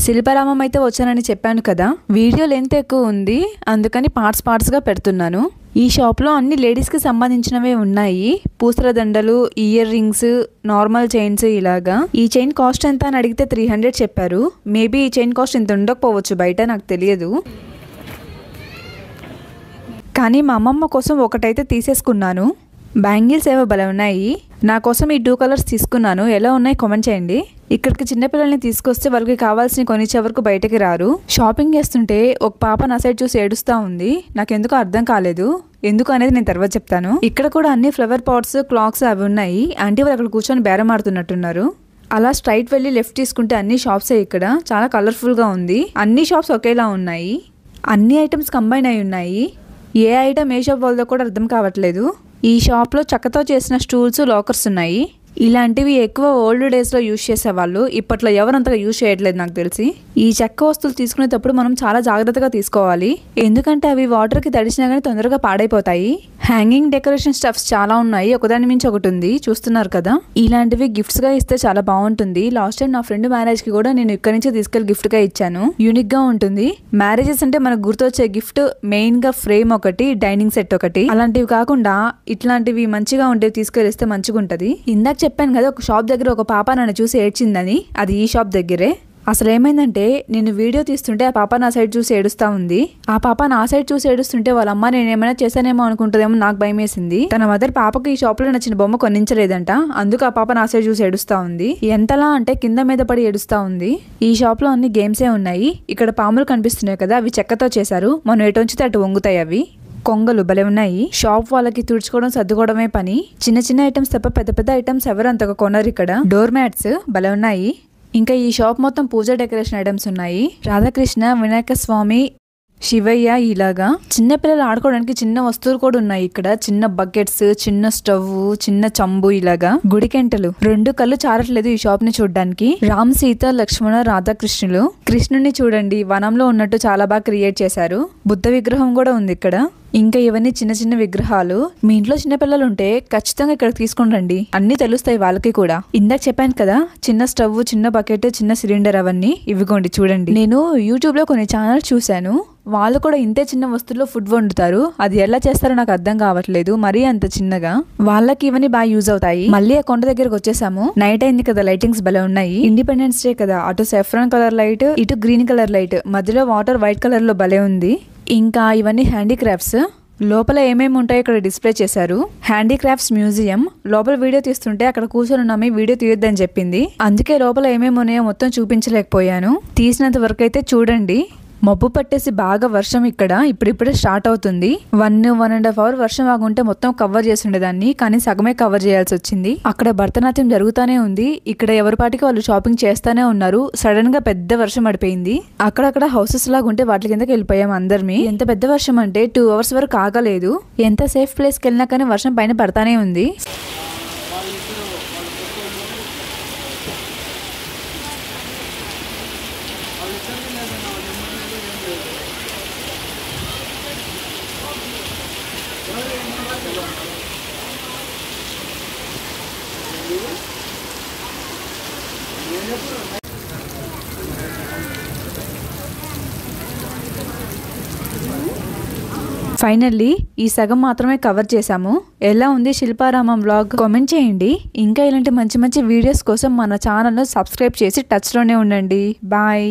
శిల్పారామం అయితే వచ్చానని చెప్పాను కదా, వీడియో లెంత్ ఎక్కువ ఉంది, అందుకని పార్ట్స్గా పెడుతున్నాను. ఈ షాప్లో అన్ని లేడీస్కి సంబంధించినవే ఉన్నాయి. పూసల దండలు, ఇయర్ రింగ్స్, నార్మల్ చైన్స్ ఇలాగా. ఈ చైన్ కాస్ట్ ఎంత అని అడిగితే 300 చెప్పారు. మేబీ ఈ చైన్ కాస్ట్ ఇంత ఉండకపోవచ్చు బయట, నాకు తెలియదు. కానీ మా అమ్మమ్మ కోసం ఒకటైతే తీసేసుకున్నాను. బ్యాంగిల్స్ ఏవో భలే ఉన్నాయి. నా కోసం ఈ 2 కలర్స్ తీసుకున్నాను. ఎలా ఉన్నాయి కామెంట్ చేయండి. ఇక్కడికి చిన్నపిల్లల్ని తీసుకొస్తే వాళ్ళకి కావాల్సిన కొనిచ్చే వరకు బయటకి రారు. షాపింగ్ చేస్తుంటే ఒక పాప నా సైడ్ చూసి ఏడుస్తూ ఉంది. నాకెందుకు అర్థం కాలేదు. ఎందుకు అనేది నేను తర్వాత చెప్తాను. ఇక్కడ కూడా అన్ని ఫ్లవర్ పాట్స్, క్లాక్స్ అవి ఉన్నాయి. ఆంటీ వాళ్ళు అక్కడ కూర్చొని బేరం ఆడుతున్నట్టున్నారు. అలా స్ట్రైట్ వెళ్ళి లెఫ్ట్ తీసుకుంటే అన్ని షాప్సే. ఇక్కడ చాలా కలర్ఫుల్గా ఉంది. అన్ని షాప్స్ ఒకేలా ఉన్నాయి. అన్ని ఐటమ్స్ కంబైన్ అయి ఉన్నాయి. ఏ ఐటమ్ ఏ షాప్ వాళ్ళదో కూడా అర్థం కావట్లేదు. ఈ షాప్లో చెక్కతో చేసిన స్టూల్స్, లాకర్స్ ఉన్నాయి. ఇలాంటివి ఎక్కువ ఓల్డ్ డేస్లో యూజ్ చేసేవాళ్ళు. ఇప్పట్లో ఎవరంతగా యూజ్ చేయట్లేదు నాకు తెలిసి. ఈ చెక్క వస్తువులు తీసుకునేటప్పుడు మనం చాలా జాగ్రత్తగా తీసుకోవాలి. ఎందుకంటే అవి వాటర్కి తడిచినా కానీ తొందరగా పాడైపోతాయి. హ్యాంగింగ్ డెకరేషన్ స్టఫ్స్ చాలా ఉన్నాయి. ఒకదాని మించి ఒకటి ఉంది, చూస్తున్నారు కదా. ఇలాంటివి గిఫ్ట్స్గా ఇస్తే చాలా బాగుంటుంది. లాస్ట్ టైం నా ఫ్రెండ్ మ్యారేజ్కి కూడా నేను ఇక్కడి నుంచి తీసుకెళ్లి గిఫ్ట్గా ఇచ్చాను. యూనిక్గా ఉంటుంది. మ్యారేజెస్ అంటే మనకు గుర్తొచ్చే గిఫ్ట్ మెయిన్గా ఫ్రేమ్ ఒకటి, డైనింగ్ సెట్ ఒకటి. అలాంటివి కాకుండా ఇట్లాంటివి మంచిగా ఉంటే తీసుకెళ్ళిస్తే మంచిగా ఉంటుంది. ఇందాక చెప్పాను కదా, ఒక షాప్ దగ్గర ఒక పాప నన్ను చూసి ఏడ్చిందని. అది ఈ షాప్ దగ్గరే. అసలు ఏమైందంటే, నేను వీడియో తీస్తుంటే ఆ పాప నా సైడ్ చూసి ఏడుస్తూ ఉంది. ఆ పాప నా సైడ్ చూసి ఏడుస్తుంటే వాళ్ళ అమ్మ నేను ఏమైనా చేశానేమో అనుకుంటుందేమో నాకు భయం వేసింది. తన మదర్ పాపకి ఈ షాప్ లో నచ్చిన బొమ్మ కొనించలేదంట. అందుకు ఆ పాప నా సైడ్ చూసి ఏడుస్తూ ఉంది. ఎంతలా అంటే కింద మీద పడి ఏడుస్తూ ఉంది. ఈ షాప్ లో అన్ని గేమ్సే ఉన్నాయి. ఇక్కడ పాములు కనిపిస్తున్నాయి కదా, అవి చెక్కతో చేశారు. మనం ఎటు ఉంచితే అటు వంగుతాయి. అవి కొంగలు భలే ఉన్నాయి. షాప్ వాళ్ళకి తుడుచుకోవడం, సర్దుకోవడమే పని. చిన్న చిన్న ఐటమ్స్ తప్ప పెద్ద పెద్ద ఐటమ్స్ ఎవరు అంతగా కొనరు ఇక్కడ. డోర్ మ్యాట్స్ భలే ఉన్నాయి. ఇంకా ఈ షాప్ మొత్తం పూజ డెకరేషన్ ఐటమ్స్ ఉన్నాయి. రాధాకృష్ణ, వినాయక స్వామి, శివయ్య ఇలాగా. చిన్నపిల్లలు ఆడుకోవడానికి చిన్న వస్తువులు కూడా ఉన్నాయి ఇక్కడ. చిన్న బకెట్స్, చిన్న స్టవ్, చిన్న చంబు ఇలాగా. గుడికెంటలు. 2 కళ్ళు చారట్లేదు ఈ షాప్ ని చూడడానికి. రామ్, సీత, లక్ష్మణ, రాధాకృష్ణులు. కృష్ణుని చూడండి, వనంలో ఉన్నట్టు చాలా బాగా క్రియేట్ చేశారు. బుద్ధ విగ్రహం కూడా ఉంది ఇక్కడ. ఇంకా ఇవన్నీ చిన్న చిన్న విగ్రహాలు. మీ ఇంట్లో చిన్నపిల్లలు ఉంటే ఖచ్చితంగా ఇక్కడ తీసుకుని రండి, అన్ని తెలుస్తాయి వాళ్ళకి కూడా. ఇందాక చెప్పాను కదా, చిన్న స్టవ్, చిన్న బకెట్, చిన్న సిలిండర్, అవన్నీ ఇవిగోండి చూడండి. నేను యూట్యూబ్ లో కొన్ని ఛానల్స్ చూశాను. వాళ్ళు కూడా ఇంతే చిన్న వస్తువుల్లో ఫుడ్ వండుతారు. అది ఎలా చేస్తారో నాకు అర్థం కావట్లేదు, మరీ అంత చిన్నగా. వాళ్ళకి ఇవన్నీ బాగా యూజ్ అవుతాయి. మళ్ళీ ఆ కొండ దగ్గరకు వచ్చేసాము. నైట్ అయింది కదా, లైటింగ్స్ భలే ఉన్నాయి. ఇండిపెండెన్స్ డే కదా, అటు సెఫ్రాన్ కలర్ లైట్, ఇటు గ్రీన్ కలర్ లైట్, మధ్యలో వాటర్ వైట్ కలర్ లో భలే ఉంది. ఇంకా ఇవన్నీ హ్యాండీక్రాఫ్ట్స్. లోపల ఏమేమి ఉంటాయో ఇక్కడ డిస్ప్లే చేశారు. Handicrafts museum. లోపల వీడియో తీస్తుంటే అక్కడ కూర్చొని ఉన్నామే వీడియో తీయొద్దని చెప్పింది. అందుకే లోపల ఏమేమి ఉన్నాయో మొత్తం చూపించలేకపోయాను. తీసినంత వరకు అయితే చూడండి. మబ్బు పట్టేసి బాగా వర్షం ఇక్కడ ఇప్పుడిప్పుడే స్టార్ట్ అవుతుంది. 1.5 అవర్ వర్షం ఆగుంటే మొత్తం కవర్ చేసి ఉండేదాన్ని, కానీ సగమే కవర్ చేయాల్సి వచ్చింది. అక్కడ భరతనాట్యం జరుగుతానే ఉంది. ఇక్కడ ఎవరి పాటికి వాళ్ళు షాపింగ్ చేస్తానే ఉన్నారు. సడన్ గా పెద్ద వర్షం పడిపోయింది. అక్కడక్కడ హౌసెస్ లాగా ఉంటే వాటి కిందకి వెళ్ళిపోయాం అందరిమి. ఎంత పెద్ద వర్షం అంటే 2 అవర్స్ వరకు ఆగలేదు. ఎంత సేఫ్ ప్లేస్కి వెళ్ళినా కానీ వర్షం పైన పడతానే ఉంది. ఫైనల్లీ ఈ సగం మాత్రమే కవర్ చేశాము. ఎలా ఉంది శిల్పారామం వ్లాగ్ కామెంట్ చేయండి. ఇంకా ఇలాంటి మంచి మంచి వీడియోస్ కోసం మన ఛానల్ను సబ్స్క్రైబ్ చేసి టచ్లోనే ఉండండి. బాయ్.